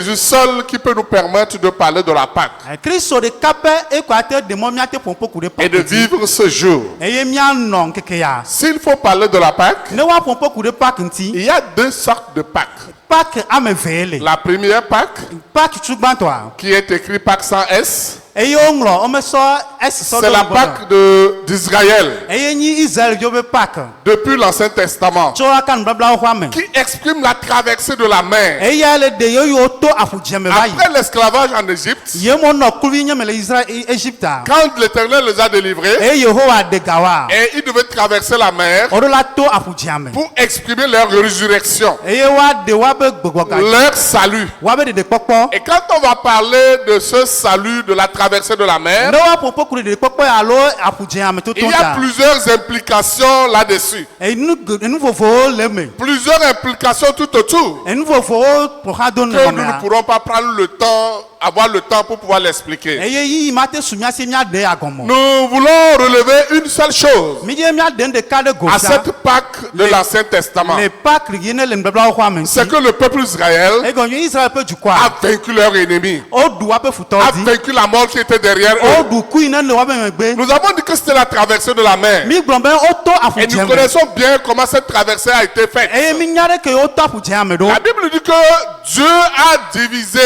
Jésus seul qui peut nous permettre de parler de la Pâque et de vivre ce jour. S'il faut parler de la Pâque, il y a deux sortes de Pâques. La première Pâque, qui est écrite Pâque sans S, c'est la Pâque d'Israël depuis l'Ancien Testament, qui exprime la traversée de la mer. Après l'esclavage en Égypte, quand l'Éternel les a délivrés, et ils devaient traverser la mer pour exprimer leur résurrection, leur salut. Et quand on va parler de ce salut, de la traversée de la mer, il y a plusieurs implications là-dessus. Plusieurs implications tout autour que nous ne pourrons pas prendre le temps, avoir le temps pour pouvoir l'expliquer. Nous voulons relever une seule chose à cette Pâque de l'Ancien Testament. C'est que le peuple Israël a vaincu leur ennemi, a vaincu la mort qui était derrière eux. Nous avons dit que c'était la traversée de la mer. Et nous connaissons bien comment cette traversée a été faite. La Bible dit que Dieu a divisé,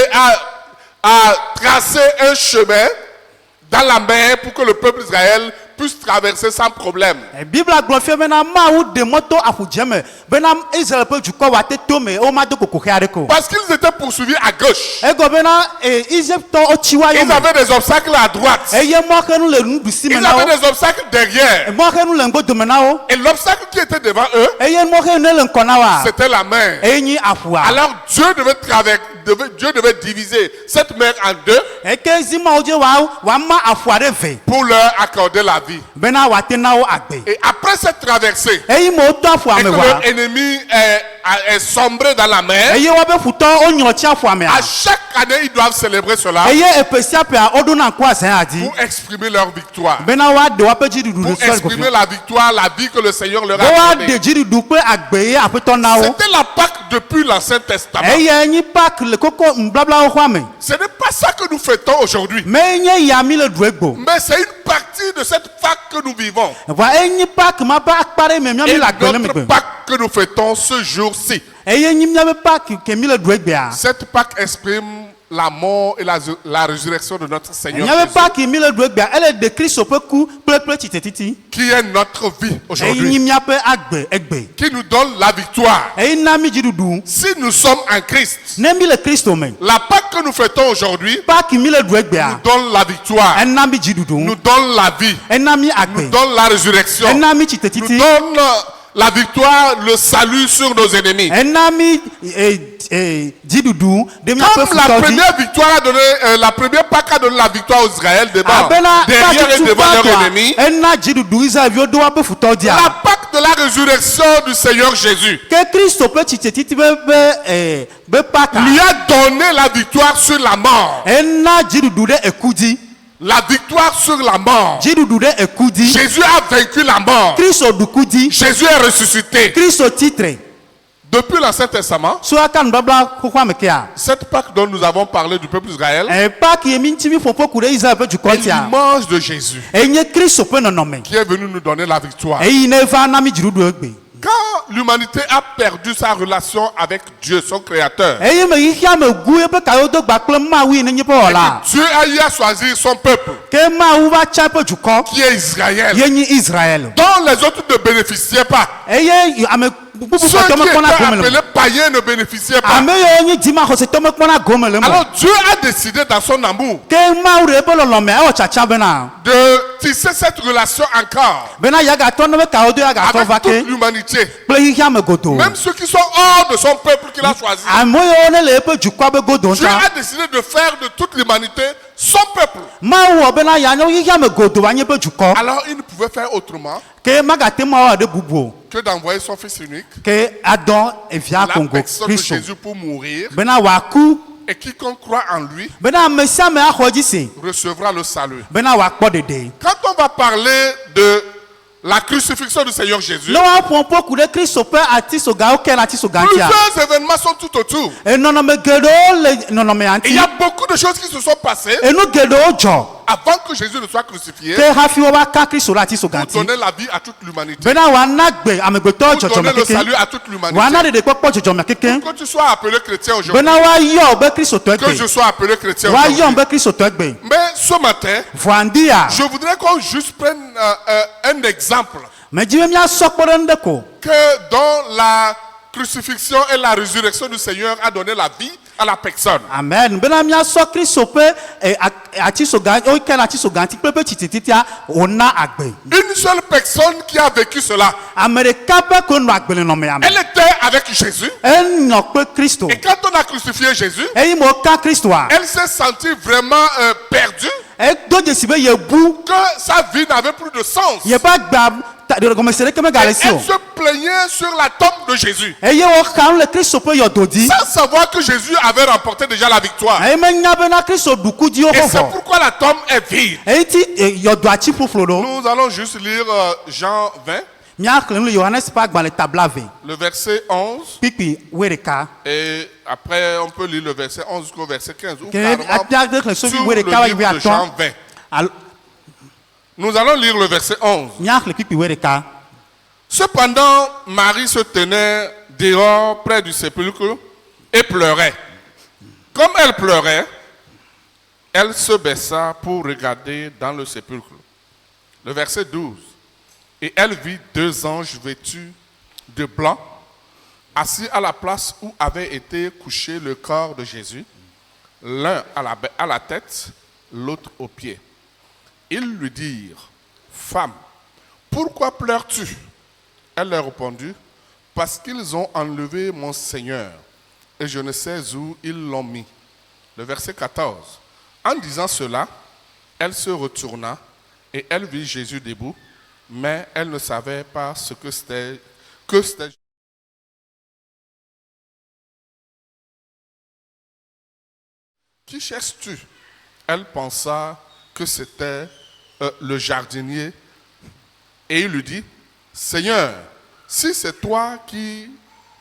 a tracé un chemin dans la mer pour que le peuple d'Israël puisse traverser sans problème. Parce qu'ils étaient poursuivis à gauche. Ils avaient des obstacles à droite. Ils avaient des obstacles derrière. Et l'obstacle qui était devant eux, c'était la mer. Alors Dieu devait diviser cette mer en deux pour leur accorder la vie. Et après cette traversée, et que leur ennemi est sombré dans la mer, à chaque année ils doivent célébrer cela pour exprimer leur victoire, pour exprimer la victoire, la vie que le Seigneur leur a donnée. C'était la Pâque depuis l'Ancien Testament. Ce n'est pas ça que nous fêtons aujourd'hui, mais c'est une partie de cette Pâque que nous vivons. Et notre Pâque que nous fêtons ce jour-ci. Cette Pâque exprime la mort et la résurrection de notre Seigneur Jésus, qui est notre vie aujourd'hui, qui nous donne la victoire. Si nous sommes en Christ, la Pâque que nous fêtons aujourd'hui nous donne la victoire, nous donne la vie, nous donne la résurrection, nous donne la victoire, le salut sur nos ennemis. Comme la première victoire a donné, la première Pâque a donné la victoire aux Israël derrière et devant leurs ennemis. La Pâque de la résurrection du Seigneur Jésus lui a donné la victoire sur la mort. La victoire sur la mort. Jésus a vaincu la mort. Jésus est ressuscité. Depuis l'Ancien Testament, cette Pâque dont nous avons parlé du peuple d'Israël est l'image de Jésus qui est venu nous donner la victoire. Quand l'humanité a perdu sa relation avec Dieu, son créateur, et Dieu a eu à choisir son peuple, qui est Israël, dont les autres ne bénéficiaient pas. Ceux qui étaient appelés païens ne bénéficiaient pas. Alors Dieu a décidé dans son amour de tisser cette relation encore avec toute l'humanité, même ceux qui sont hors de son peuple qu'il a choisi. Dieu a décidé de faire de toute l'humanité son peuple. Alors il ne pouvait faire autrement que d'envoyer son fils unique, la personne de Jésus, pour mourir, et quiconque croit en lui recevra le salut. Quand on va parler de la crucifixion du Seigneur Jésus, plusieurs événements sont tout autour. Et il y a beaucoup de choses qui se sont passées avant que Jésus ne soit crucifié pour donner la vie à toute l'humanité, pour donner le salut à toute l'humanité. Que tu sois appelé chrétien aujourd'hui, que je sois appelé chrétien aujourd'hui. Mais ce matin, je voudrais qu'on juste prenne un exemple que dans la crucifixion et la résurrection du Seigneur a donné la vie à la personne. Amen. Une seule personne qui a vécu cela. Elle était avec Jésus. Et quand on a crucifié Jésus, elle s'est sentie vraiment perdue. Que sa vie n'avait plus de sens. Et elle se plaignait sur la tombe de Jésus, sans savoir que Jésus avait remporté déjà la victoire. Et c'est pourquoi la tombe est vide. Nous allons juste lire Jean 20, le verset 11. Et après on peut lire le verset 11 jusqu'au verset 15. Ou carrément sur le livre de Jean 20. Nous allons lire le verset 11. Cependant, Marie se tenait dehors près du sépulcre et pleurait. Comme elle pleurait, elle se baissa pour regarder dans le sépulcre. Le verset 12. Et elle vit 2 anges vêtus de blanc, assis à la place où avait été couché le corps de Jésus, l'un à la tête, l'autre aux pieds. Ils lui dirent, « Femme, pourquoi pleures-tu » Elle leur répondit, « Parce qu'ils ont enlevé mon Seigneur, et je ne sais où ils l'ont mis. » Le verset 14. En disant cela, elle se retourna, et elle vit Jésus debout, mais elle ne savait pas ce que c'était. Qui cherches-tu? Elle pensa que c'était le jardinier, et il lui dit, Seigneur, si c'est toi qui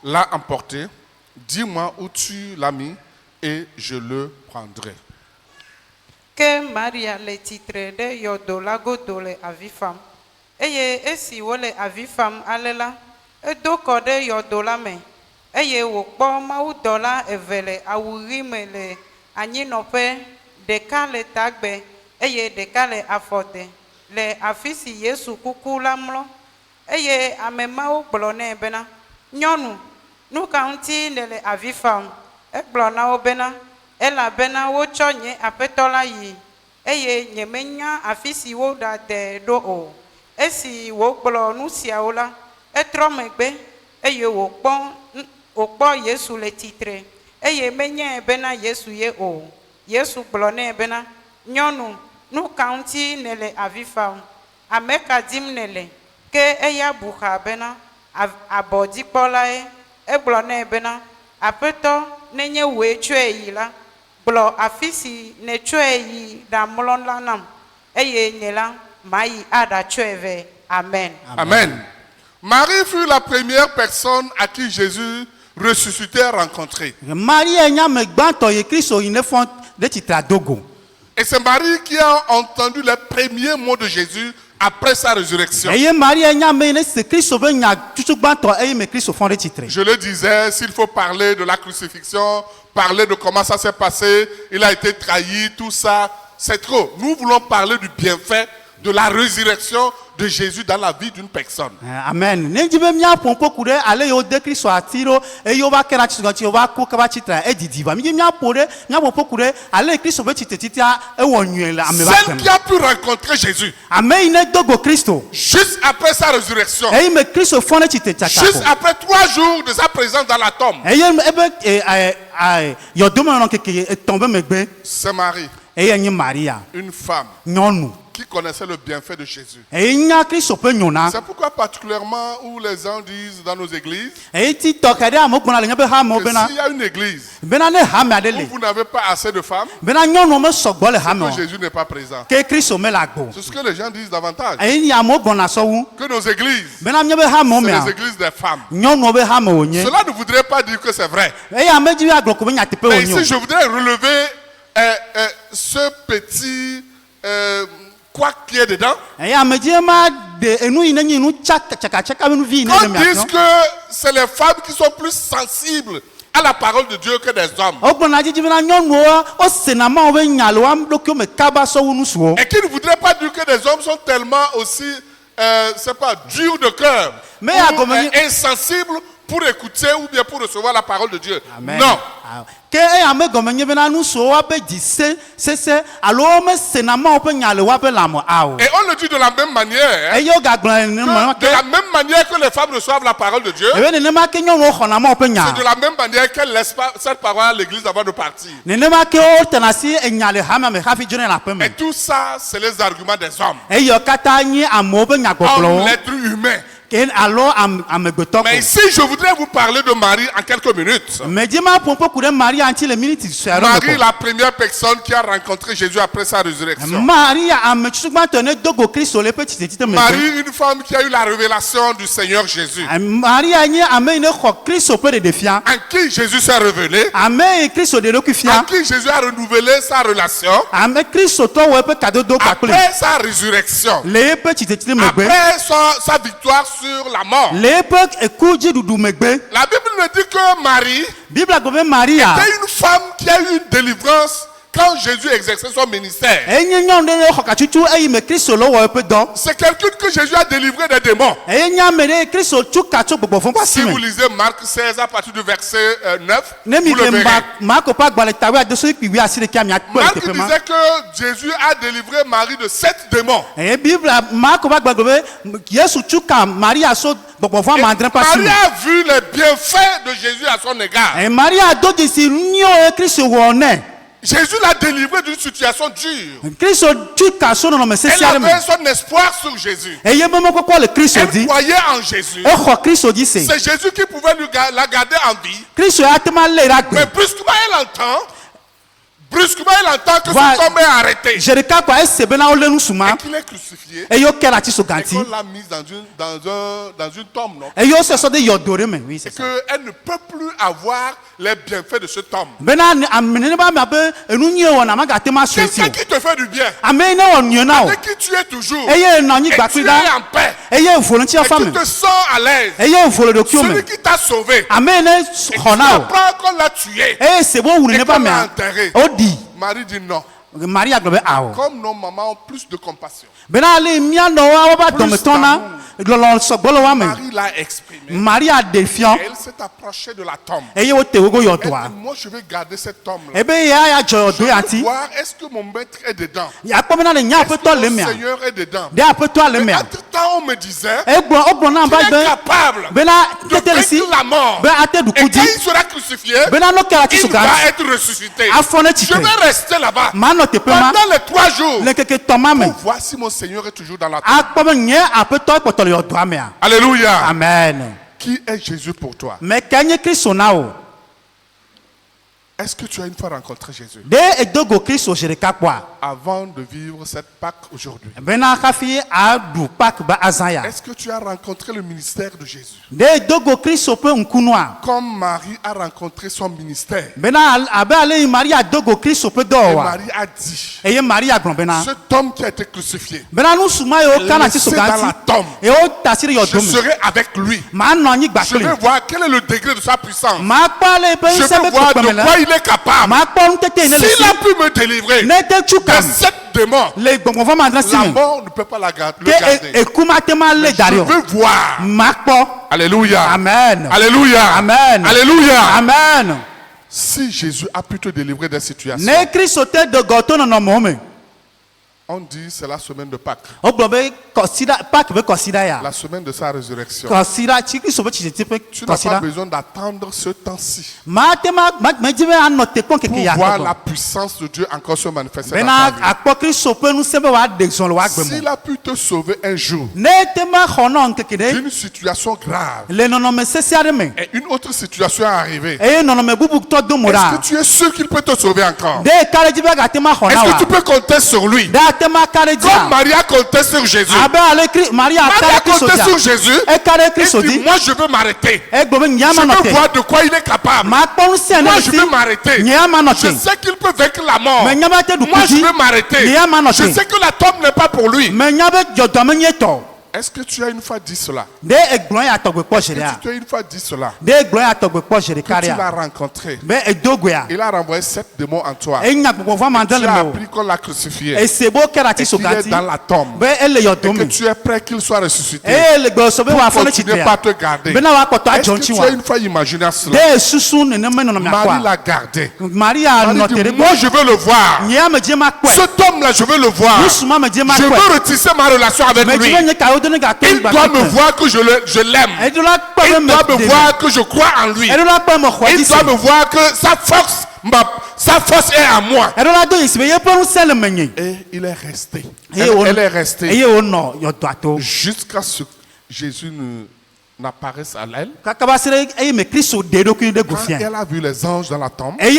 l'as emporté, dis-moi où tu l'as mis et je le prendrai. Que Maria le titre de yodola godole avifam. Eye esi wole avifam alela. Edoko de yodola me. Eye wokpo maudola evele awurime le anyinope deka le tagbe. Eye deka le afote. Le afisi Yesu kuku lamlo. Eye amemao blone bena. Nyonu. Nou kaunti nele avifam. Blona obena. Ela bena wo chonye apetola yi. Eye nyemenya afisi wo da de do o. Esi wo blo nu siaola. Etromegbe. Eye wo pon Yesu le titre. Eye menye bena Yesu ye o. Yesu blone bena. Nyonu. Nou kaunti nele avifam. Ameka dim nele. Ke eya buha bena. Abodi pola e. Blone bena. Apeto nenye we chwe yi la. Blo afisi ne chwe yi da mlon lanam. Eye nyela mai ada chweve. Amen. Amen. Marie fut la première personne à qui Jésus ressuscité a rencontré. Et c'est Marie qui a entendu les premiers mots de Jésus après sa résurrection. Je le disais, s'il faut parler de la crucifixion, parler de comment ça s'est passé, il a été trahi, tout ça, c'est trop. Nous voulons parler du bienfait de la résurrection de Jésus dans la vie d'une personne. Amen. Celle qui a pu rencontrer Jésus juste après sa résurrection, juste après 3 jours de sa présence dans la tombe, c'est Marie. Une femme qui connaissait le bienfait de Jésus. C'est pourquoi particulièrement où les gens disent dans nos églises, s'il y a une église où vous n'avez pas assez de femmes, c'est que Jésus n'est pas présent. C'est ce que les gens disent davantage. Que nos églises, c'est les églises des femmes. Cela ne voudrait pas dire que c'est vrai. Mais ici, je voudrais relever ce petit quoi qui est dedans. Qu'on dise que c'est les femmes qui sont plus sensibles à la parole de Dieu que des hommes. Et qui ne voudrait pas dire que des hommes sont tellement aussi, c'est pas, durs de cœur, insensibles pour écouter ou bien pour recevoir la parole de Dieu. Amen. Non. Et on le dit de la même manière, de la même manière que les femmes reçoivent la parole de Dieu, c'est de la même manière qu'elles laissent cette parole à l'église avant de partir. Et tout ça, c'est les arguments des hommes. Comme l'être humain. Mais ici, je voudrais vous parler de Marie en quelques minutes. Marie, la première personne qui a rencontré Jésus après sa résurrection. Marie, une femme qui a eu la révélation du Seigneur Jésus. En qui Jésus s'est révélé. En qui Jésus a renouvelé sa relation. Après sa résurrection. Après sa victoire sur la mort. La Bible nous dit que Marie était une femme qui a eu une délivrance quand Jésus exerçait son ministère. C'est quelqu'un que Jésus a délivré des démons. Si vous lisez Marc 16 à partir du verset 9, vous le verrez. Marc disait que Jésus a délivré Marie de 7 démons. Et Marie a vu les bienfaits de Jésus à son égard. Jésus l'a délivré d'une situation dure. Elle avait son espoir sur Jésus. Elle croyait en Jésus. C'est Jésus qui pouvait la garder en vie. Mais brusquement elle entend que son homme est arrêté. Et qu'il est crucifié. Et qu'on l'a mis dans une tombe. Non? Et qu'elle ne peut plus avoir les bienfaits de cet homme. Quelqu'un qui te fait du bien. Avec qui tu es toujours. Et tu es en paix. Et tu te sens à l'aise. Celui qui t'a sauvé. Et tu apprends qu'on l'a tué. Et qu'on l'a enterré. Marie dit non. Comme nos mamans ont plus de compassion. Marie l'a exprimé. Elle s'est approchée de la tombe. Elle dit, moi je vais garder cette tombe là. Je veux voir est-ce que mon maître est dedans. Est-ce que mon Seigneur est dedans. Mais entre temps on me disait qu'il est capable de vaincre la mort. Et quand il sera crucifié, il va être ressuscité. Je vais rester là-bas pendant les 3 jours pour voir si mon Seigneur est toujours dans la tombe. Alléluia. Amen. Qui est Jésus pour toi? Est-ce que tu as une fois rencontré Jésus? Avant de vivre cette Pâque aujourd'hui. Est-ce que tu as rencontré le ministère de Jésus? Comme Marie a rencontré son ministère. Et Marie a dit, cet homme qui a été crucifié, laissé dans la tombe, je serai avec lui. Je vais voir quel est le degré de sa puissance. Je vais voir de quoi il est capable. S'il a pu me délivrer de 7 démons, la mort ne peut pas le garder. Mais je veux voir. Alléluia. Amen. Alléluia. Amen. Alléluia. Amen. Si Jésus a pu te délivrer des situations, On dit c'est la semaine de Pâques. La semaine de sa résurrection. Tu n'as pas besoin d'attendre ce temps-ci pour voir la puissance de Dieu encore se manifester dans ta vie. S'il a pu te sauver un jour d'une situation grave et une autre situation est arrivée, est-ce que tu es sûr qu'il peut te sauver encore? Est-ce que tu peux compter sur lui? Comme Maria comptait sur Jésus. Maria comptait sur Jésus et dit, moi je veux m'arrêter. Je veux voir de quoi il est capable. Moi je veux m'arrêter. Je sais qu'il peut vaincre la mort. Moi je veux m'arrêter. Je sais que la tombe n'est pas pour lui. Est-ce que tu as une fois dit cela? Est-ce que tu as une fois dit cela? Quand tu l'as rencontré, il a renvoyé 7 démons en toi. Tu as appris qu'on l'a crucifié. Et qu'il est dans la tombe. Et que tu es prêt qu'il soit ressuscité. Pour continuer pas te garder. Est-ce que tu as une fois imaginé cela? Marie l'a gardé. Marie dit, moi je veux le voir. Cet homme-là, je veux le voir. Je veux retisser ma relation avec lui. Il doit me voir que je l'aime. Il doit me voir que je crois en lui. Il doit me voir que sa force est à moi. Et il est resté. Elle est restée jusqu'à ce que Jésus n'apparaisse à elle. Quand elle a vu les anges dans la tombe, elle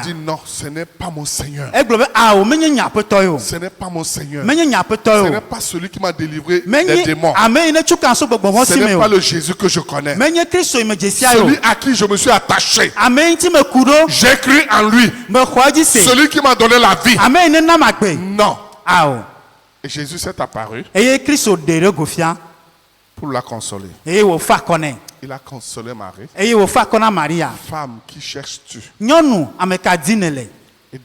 dit non, ce n'est pas mon Seigneur. Ce n'est pas mon Seigneur. Ce n'est pas celui qui m'a délivré des démons. Ce n'est pas le Jésus que je connais. Celui à qui je me suis attaché. J'ai cru en lui. Celui qui m'a donné la vie. Non. Et Jésus s'est apparu pour la consoler. Il a consolé Marie. Femme, qui cherches-tu? Il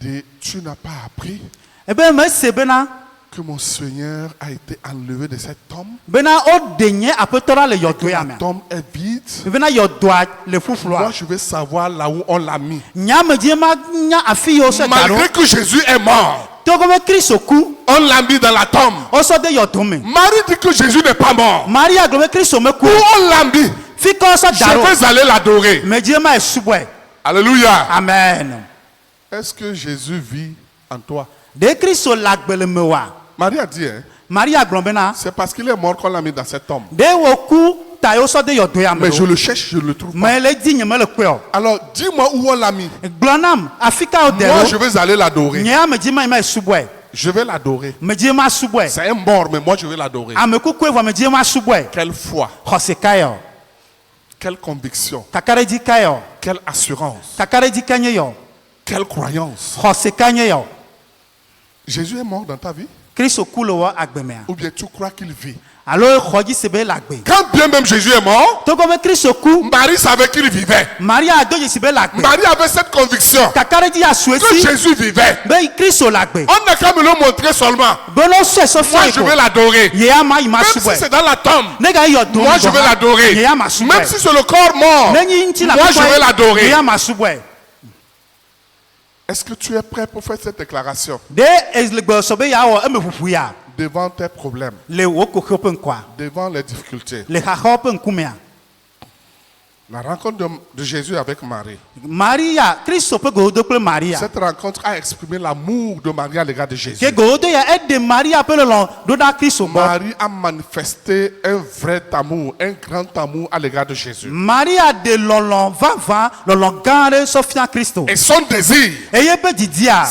dit, tu n'as pas appris que mon Seigneur a été enlevé de cette tombe? La tombe est vide. Moi, je veux savoir là où on l'a mis. Malgré que Jésus est mort, on l'a mis dans la tombe. Marie dit que Jésus n'est pas mort. Où on l'a mis? Je vais aller l'adorer. Alléluia. Amen. Est-ce que Jésus vit en toi? Marie a dit, c'est parce qu'il est mort qu'on l'a mis dans cette tombe. Mais je le cherche, je ne le trouve pas. Alors dis-moi où on l'a mis. Moi je vais aller l'adorer. Je vais l'adorer. C'est un mort, mais moi je vais l'adorer. Quelle foi. Quelle conviction. Quelle assurance. Quelle croyance. Jésus est mort dans ta vie? Ou bien tu crois qu'il vit? Quand bien même Jésus est mort, Marie savait qu'il vivait. Marie avait cette conviction que Jésus vivait. On n'a qu'à me le montrer seulement. Moi je vais l'adorer. Même si c'est dans la tombe, moi je vais l'adorer. Même si c'est le corps mort, moi je vais l'adorer. Est-ce que tu es prêt pour faire cette déclaration? Devant tes problèmes, devant les difficultés. La rencontre de Jésus avec Marie. Cette rencontre a exprimé l'amour de Marie à l'égard de Jésus. Marie a manifesté un vrai amour, un grand amour à l'égard de Jésus. Et son désir,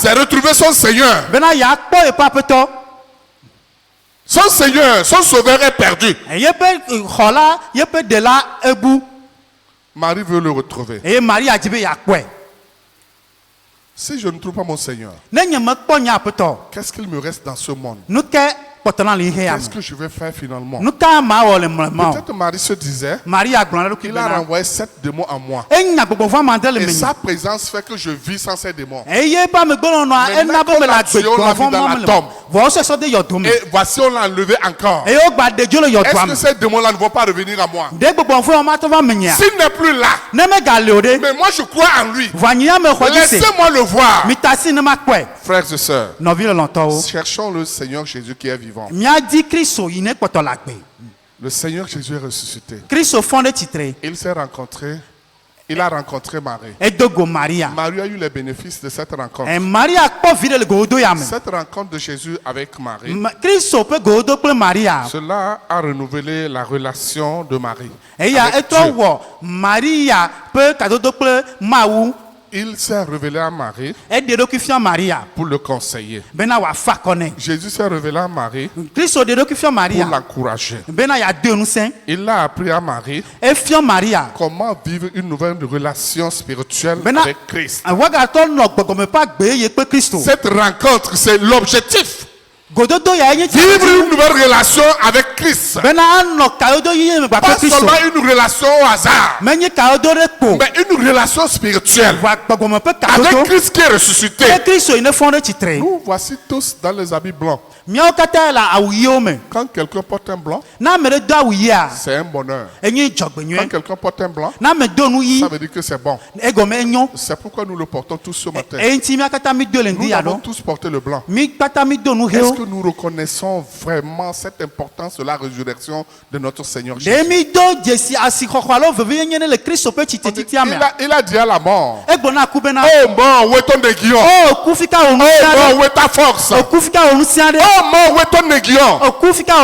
c'est retrouver son Seigneur. Son Seigneur, son Sauveur est perdu. Marie veut le retrouver. Si je ne trouve pas mon Seigneur, qu'est-ce qu'il me reste dans ce monde? qu'est-ce que je vais faire finalement? Peut-être Marie se disait, il a renvoyé 7 démons en moi. Et sa présence fait que je vis sans ces démons. Maintenant qu'on l'a tué, on l'a mis dans la tombe. Et voici, on l'a enlevé encore. Est-ce que ces démons-là ne vont pas revenir à moi? S'il n'est plus là, mais moi je crois en lui. Laissez-moi le voir. Frères et sœurs, cherchons le Seigneur Jésus qui est vivant. Le Seigneur Jésus est ressuscité. Il a rencontré Marie. Marie a eu les bénéfices de cette rencontre. Cette rencontre de Jésus avec Marie, cela a renouvelé la relation de Marie avec Dieu. Il s'est révélé à Marie pour le conseiller. Jésus s'est révélé à Marie pour l'encourager. Il a appris à Marie comment vivre une nouvelle relation spirituelle avec Christ. Cette rencontre, c'est l'objectif. Vivre une nouvelle relation avec Christ. Pas seulement une relation au hasard, mais une relation spirituelle avec Christ qui est ressuscité. Nous voici tous dans les habits blancs. Quand quelqu'un porte un blanc, c'est un bonheur. Quand quelqu'un porte un blanc, ça veut dire que c'est bon. C'est pourquoi nous le portons tous ce matin. Nous avons tous porté le blanc. Est-ce que nous reconnaissons vraiment cette importance de la résurrection de notre Seigneur Jésus? Il a dit à la mort, oh mort, où est ton aiguillon? Oh mort, où est ta force? Oh mort, où est ton aiguillon? Oh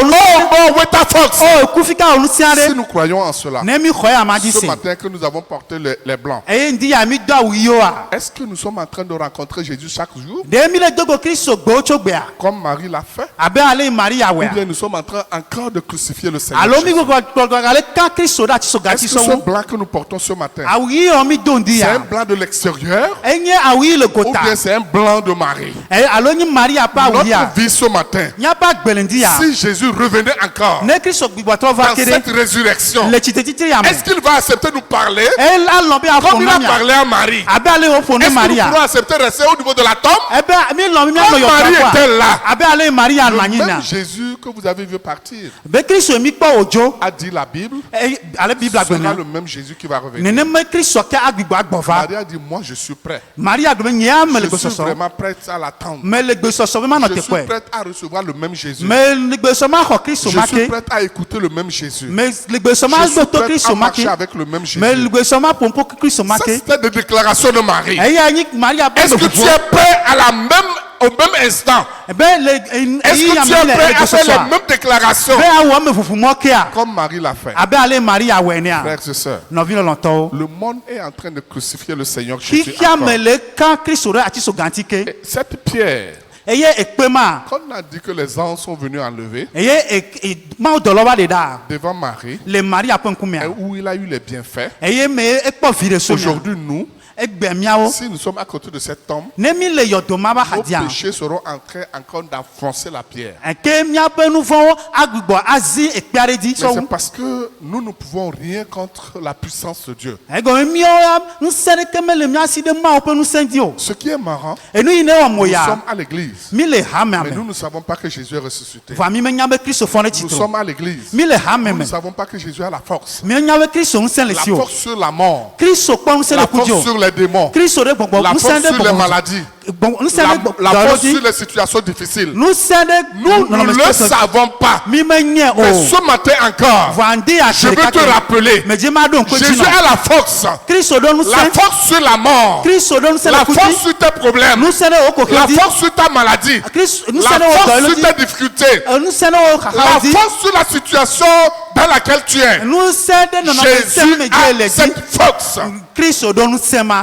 mort, où est ta force? Si nous croyons en cela, ce matin que nous avons porté les blancs, est-ce que nous sommes en train de rencontrer Jésus chaque jour? Comme Marie l'a fait? Ou bien nous sommes en train encore de crucifier le Seigneur Jésus? Est-ce que ce blanc que nous portons ce matin, c'est un blanc de l'extérieur? Ou bien c'est un blanc de Marie? Notre vie ce matin, si Jésus revenait encore dans cette résurrection, est-ce qu'il va accepter de nous parler comme il a parlé à Marie? Est-ce qu'il pourra accepter de rester au niveau de la tombe? Quand Marie était là, le même Jésus que vous avez vu partir a dit la Bible, sera le même Jésus qui va revenir. Marie a dit, moi je suis prêt. Je suis vraiment prête à l'attendre. Je suis prête à recevoir le même Jésus. Je suis prête à écouter le même Jésus. Je suis prête à marcher avec le même Jésus. Ça, c'était des déclarations de Marie. Est-ce que tu es prêt au même instant? Est-ce que tu es prêt à faire les mêmes déclarations comme Marie l'a fait? Frères et sœurs, le monde est en train de crucifier le Seigneur Jésus encore. Et cette pierre, quand on a dit que les anges sont venus enlever devant Marie, où il a eu les bienfaits, aujourd'hui nous, si nous sommes à côté de cette tombe, nos péchés seront en train encore d'enfoncer la pierre. Mais c'est parce que nous ne pouvons rien contre la puissance de Dieu. Ce qui est marrant, nous sommes à l'église, mais nous ne savons pas que Jésus est ressuscité. Nous sommes à l'église, nous ne savons pas que Jésus a la force. La force sur la mort, la force sur les démons, la force sur les maladies, la force sur les situations difficiles. Nous ne le savons pas. Mais ce matin encore, je veux te rappeler, Jésus a la force. La force sur la mort, la force sur tes problèmes, la force sur ta maladie, la force sur tes difficultés, la force sur la situation dans laquelle tu es. Jésus a cette force.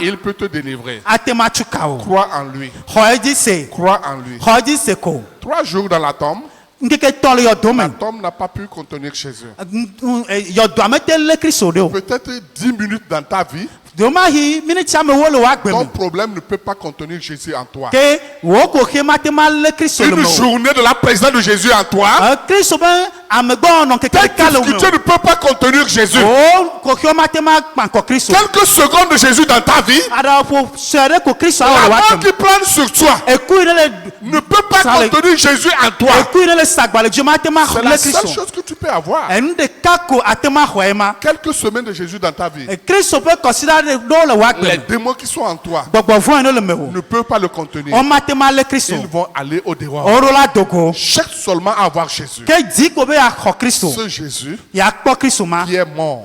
Il peut te délivrer. Crois en lui. Crois en lui. 3 jours dans la tombe. La tombe n'a pas pu contenir Jésus. Peut-être 10 minutes dans ta vie, Ton problème ne peut pas contenir Jésus en toi. Une journée de la présence de Jésus en toi. Quelle difficulté ne peut pas contenir Jésus. Quelques secondes de Jésus dans ta vie. La main qui plane sur toi ne peut pas contenir Jésus en toi. C'est la seule chose que tu peux avoir. Quelques semaines de Jésus dans ta vie. Les démons qui sont en toi ne peuvent pas le contenir. Ils vont aller au dehors. Cherche seulement à avoir Jésus. Ce Jésus qui est mort,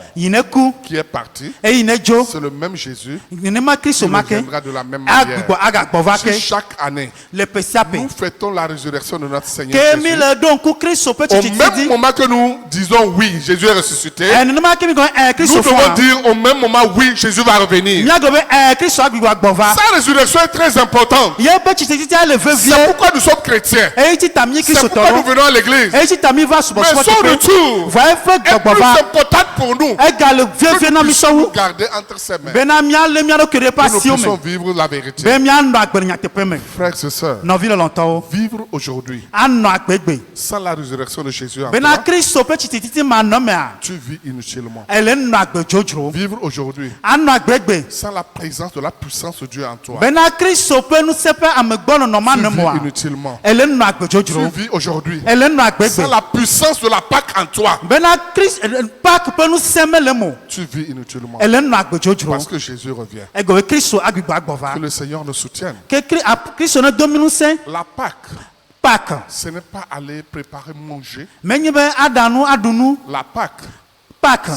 qui est parti, c'est le même Jésus qui reviendra de la même manière. Si chaque année nous fêtons la résurrection de notre Seigneur Jésus, au même moment que nous disons oui, Jésus est ressuscité, nous devons dire au même moment oui, Jésus va revenir. Sa résurrection est très importante. C'est pourquoi nous sommes chrétiens. C'est pourquoi nous venons à l'église. Mais son retour est plus important pour nous que nous puissions garder entre ses mains. Que nous puissions vivre la vérité. Frères et sœurs, vivre aujourd'hui sans la résurrection de Jésus en toi, tu vis inutilement. Vivre aujourd'hui sans la présence de la puissance de Dieu en toi, tu vis inutilement. Tu vis aujourd'hui sans la puissance de la Pâque en toi, tu vis inutilement. Parce que Jésus revient. Que le Seigneur nous soutienne. La Pâque, ce n'est pas aller préparer manger. La Pâque,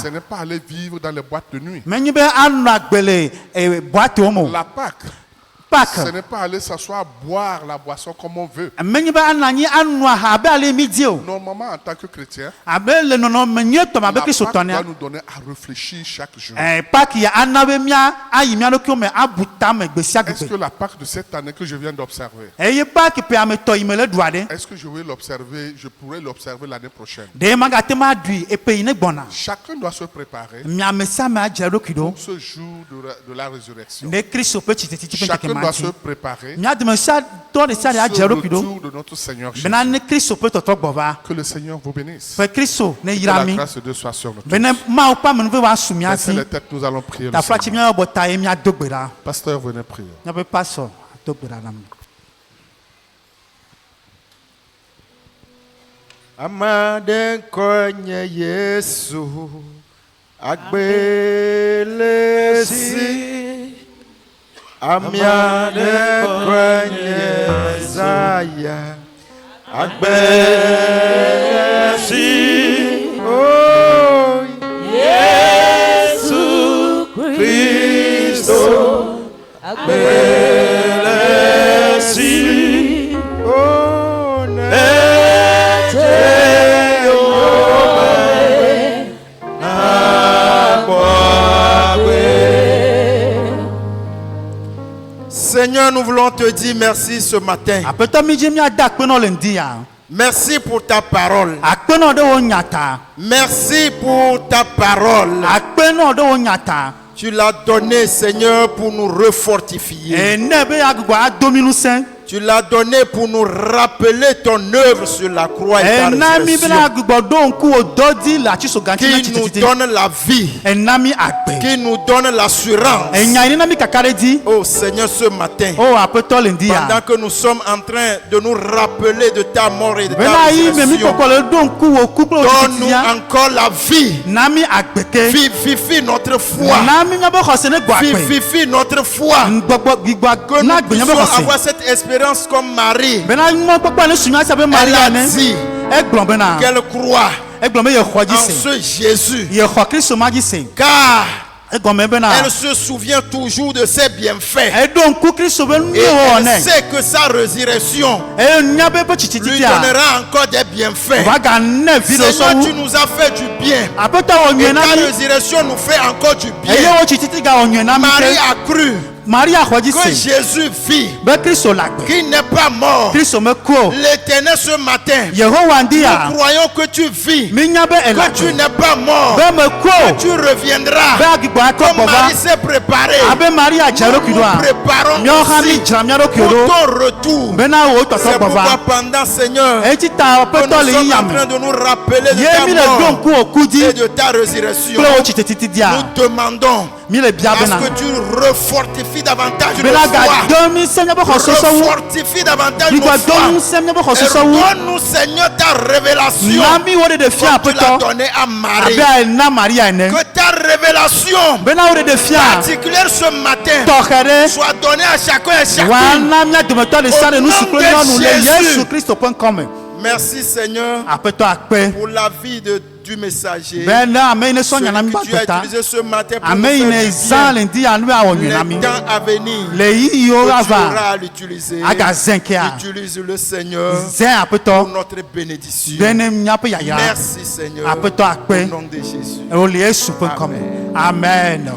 ce n'est pas aller vivre dans les boîtes de nuit. La Pâque, ce n'est pas aller s'asseoir, boire la boisson comme on veut. Normalement, en tant que chrétien, la Pâque doit nous donner à réfléchir chaque jour. Est-ce que la Pâque de cette année que je viens d'observer, est-ce que je vais l'observer, je pourrais l'observer l'année prochaine? Chacun doit se préparer pour ce jour de la résurrection. Chacun doit se préparer sur le retour de notre Seigneur Jésus. Que le Seigneur vous bénisse. Que la grâce de Dieu soit sur nous tous. Baissez les têtes, nous allons prier le Seigneur. Pasteur, venez prier. Amade konye Yesu agbelesi Amiade konye Zaya agbelesi Oh Yesu Kristo agbelesi Oh Seigneur, nous voulons te dire merci ce matin. Merci pour ta parole. Merci pour ta parole. Tu l'as donné, Seigneur, pour nous refortifier. Tu l'as donné pour nous rappeler ton œuvre sur la croix et ta résurrection. Qui nous donne la vie. Qui nous donne l'assurance. Oh Seigneur, ce matin, pendant que nous sommes en train de nous rappeler de ta mort et de ta résurrection, donne-nous encore la vie. Vivifie notre foi. Vivifie notre foi. Que nous puissions avoir cette espérance comme Marie. Elle a dit qu'elle croit en ce Jésus, car elle se souvient toujours de ses bienfaits et elle sait que sa résurrection lui donnera encore des bienfaits. Seigneur, tu nous as fait du bien et ta résurrection nous fait encore du bien. Marie a cru que Jésus vit, qu'il n'est pas mort. L'Éternel, ce matin, nous croyons que tu vis, que tu n'es pas mort, que tu reviendras. Comme Marie s'est préparée, nous nous préparons aussi pour ton retour. C'est pourquoi pendant, Seigneur, que nous sommes en train de nous rappeler de ta mort et de ta résurrection. Nous demandons à ce que tu refortifies davantage nos foi, refortifie davantage nos foi, et donne-nous, Seigneur, ta révélation comme tu l'as donnée à Marie. Que ta révélation particulière ce matin soit donnée à chacun et chacune. Au nom de Jésus. Merci, Seigneur, pour la vie du messager. Celui que tu as utilisé ce matin pour nous faire du bien. Le temps à venir, tu auras à l'utiliser. Utilise-le, Seigneur, pour notre bénédiction. Merci, Seigneur, au nom de Jésus. Amen.